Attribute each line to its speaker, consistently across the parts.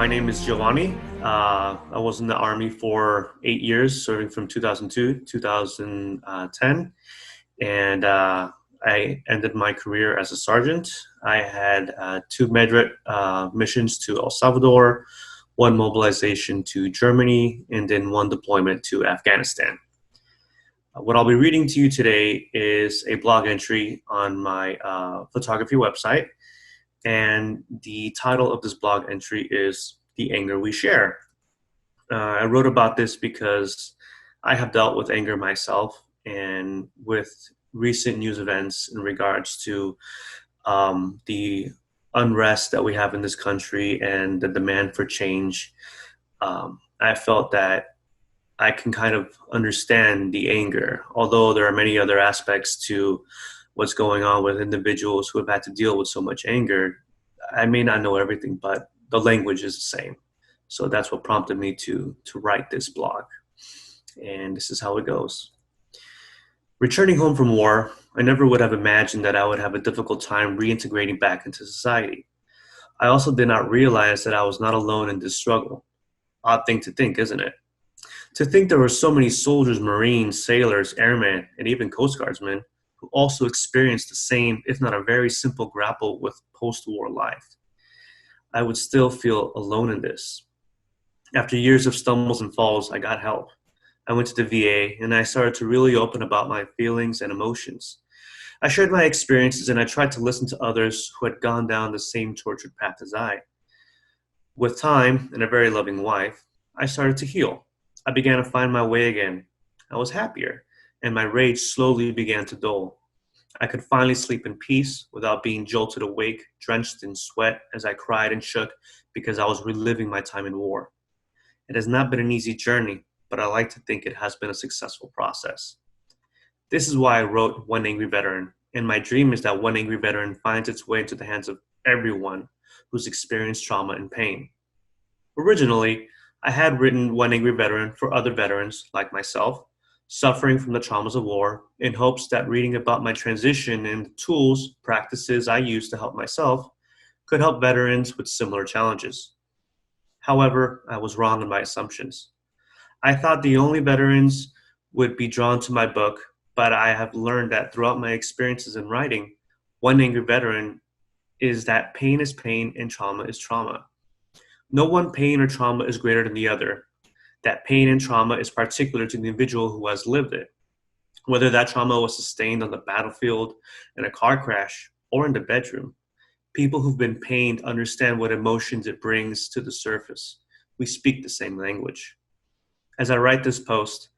Speaker 1: My name is Giovanni. I was in the Army for 8 years, serving from 2002 to 2010. And I ended my career as a sergeant. I had two MEDRET missions to El Salvador, one mobilization to Germany, and then one deployment to Afghanistan. What I'll be reading to you today is a blog entry on my photography website. And the title of this blog entry is The Anger We Share. I wrote about this because I have dealt with anger myself, and with recent news events in regards to the unrest that we have in this country and the demand for change. I felt that I can kind of understand the anger, although there are many other aspects to what's going on with individuals who have had to deal with so much anger. I may not know everything, but the language is the same. So that's what prompted me to write this blog. And this is how it goes. Returning home from war, I never would have imagined that I would have a difficult time reintegrating back into society. I also did not realize that I was not alone in this struggle. Odd thing to think, isn't it? To think there were so many soldiers, Marines, sailors, airmen, and even Coast Guardsmen who also experienced the same, if not a very simple grapple with post-war life. I would still feel alone in this. After years of stumbles and falls, I got help. I went to the VA and I started to really open about my feelings and emotions. I shared my experiences and I tried to listen to others who had gone down the same tortured path as I. With time and a very loving wife, I started to heal. I began to find my way again. I was happier, and my rage slowly began to dull. I could finally sleep in peace without being jolted awake, drenched in sweat as I cried and shook because I was reliving my time in war. It has not been an easy journey, but I like to think it has been a successful process. This is why I wrote One Angry Veteran, and my dream is that one angry veteran finds its way into the hands of everyone who's experienced trauma and pain. Originally, I had written One Angry Veteran for other veterans like myself, suffering from the traumas of war, in hopes that reading about my transition and the tools, practices I used to help myself could help veterans with similar challenges. However, I was wrong in my assumptions. I thought the only veterans would be drawn to my book, but I have learned that throughout my experiences in writing, One Angry Veteran is that pain is pain and trauma is trauma. No one pain or trauma is greater than the other. That pain and trauma is particular to the individual who has lived it. Whether that trauma was sustained on the battlefield, in a car crash, or in the bedroom, people who've been pained understand what emotions it brings to the surface. We speak the same language. As I write this post,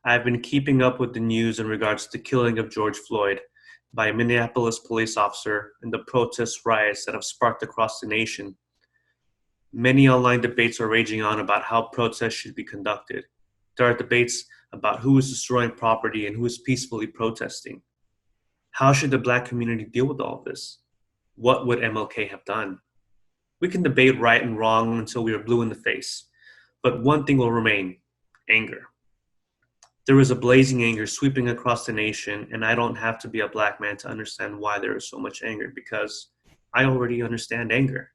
Speaker 1: I've been keeping up with the news in regards to the killing of George Floyd by a Minneapolis police officer and the protest riots that have sparked across the nation. Many online debates are raging on about how protests should be conducted. There are debates about who is destroying property and who is peacefully protesting. How should the Black community deal with all of this? What would MLK have done? We can debate right and wrong until we are blue in the face, but one thing will remain: anger. There is a blazing anger sweeping across the nation, and I don't have to be a Black man to understand why there is so much anger, because I already understand anger.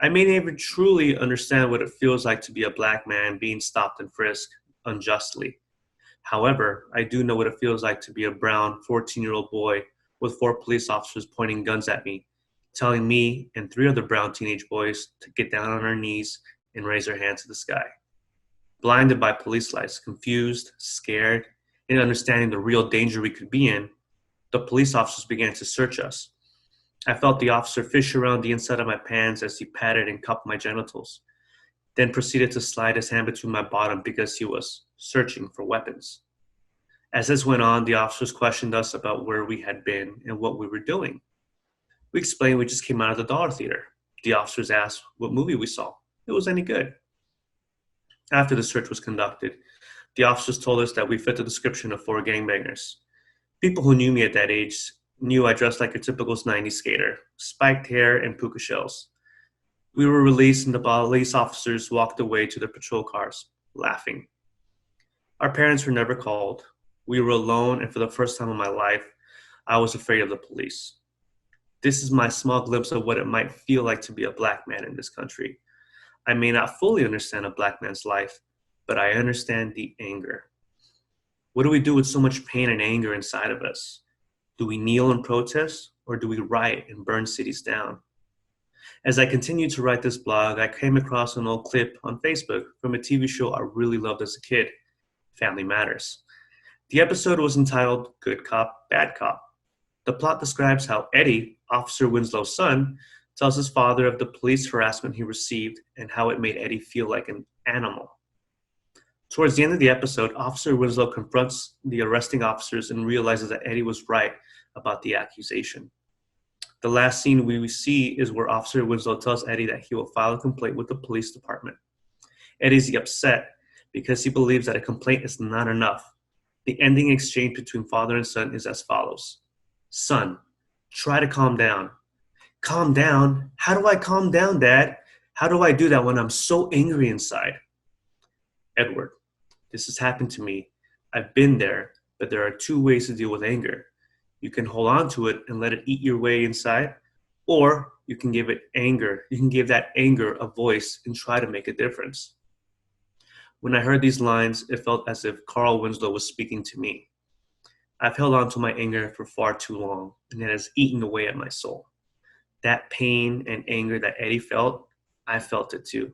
Speaker 1: I may never truly understand what it feels like to be a Black man being stopped and frisked unjustly. However, I do know what it feels like to be a brown 14-year-old boy with 4 police officers pointing guns at me, telling me and 3 other brown teenage boys to get down on our knees and raise our hands to the sky. Blinded by police lights, confused, scared, and understanding the real danger we could be in, the police officers began to search us. I felt the officer fish around the inside of my pants as he patted and cupped my genitals, then proceeded to slide his hand between my bottom because he was searching for weapons. As this went on, the officers questioned us about where we had been and what we were doing. We explained we just came out of the dollar theater. The officers asked what movie we saw. If it was any good. After the search was conducted, the officers told us that we fit the description of 4 gangbangers. People who knew me at that age knew I dressed like a typical 90s skater, spiked hair and puka shells. We were released and the police officers walked away to their patrol cars, laughing. Our parents were never called. We were alone, and for the first time in my life, I was afraid of the police. This is my small glimpse of what it might feel like to be a Black man in this country. I may not fully understand a Black man's life, but I understand the anger. What do we do with so much pain and anger inside of us? Do we kneel and protest, or do we riot and burn cities down? As I continued to write this blog, I came across an old clip on Facebook from a TV show I really loved as a kid, Family Matters. The episode was entitled Good Cop, Bad Cop. The plot describes how Eddie, Officer Winslow's son, tells his father of the police harassment he received and how it made Eddie feel like an animal. Towards the end of the episode, Officer Winslow confronts the arresting officers and realizes that Eddie was right about the accusation. The last scene we see is where Officer Winslow tells Eddie that he will file a complaint with the police department. Eddie's upset because he believes that a complaint is not enough. The ending exchange between father and son is as follows. Son, try to calm down. Calm down? How do I calm down, Dad? How do I do that when I'm so angry inside? Edward, this has happened to me. I've been there, but there are two ways to deal with anger. You can hold on to it and let it eat your way inside, or you can give it anger. You can give that anger a voice and try to make a difference. When I heard these lines, it felt as if Carl Winslow was speaking to me. I've held on to my anger for far too long, and it has eaten away at my soul. That pain and anger that Eddie felt, I felt it too.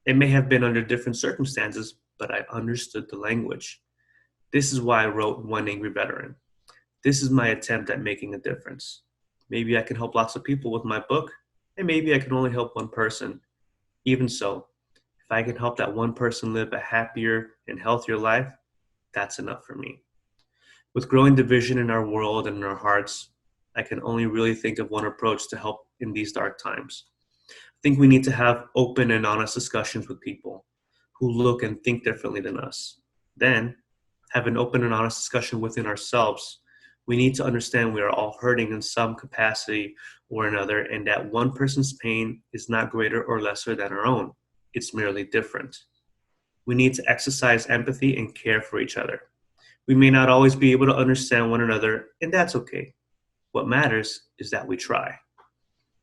Speaker 1: It may have been under different circumstances, but I understood the language. This is why I wrote One Angry Veteran. This is my attempt at making a difference. Maybe I can help lots of people with my book, and maybe I can only help one person. Even so, if I can help that one person live a happier and healthier life, that's enough for me. With growing division in our world and in our hearts, I can only really think of one approach to help in these dark times. I think we need to have open and honest discussions with people who look and think differently than us. Then, have an open and honest discussion within ourselves. We need to understand we are all hurting in some capacity or another, and that one person's pain is not greater or lesser than our own. It's merely different. We need to exercise empathy and care for each other. We may not always be able to understand one another, and that's okay. What matters is that we try.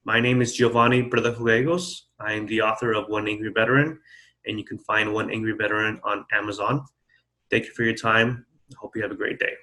Speaker 1: My name is Giovanni Berdejo. I am the author of One Angry Veteran, and you can find One Angry Veteran on Amazon. Thank you for your time. I hope you have a great day.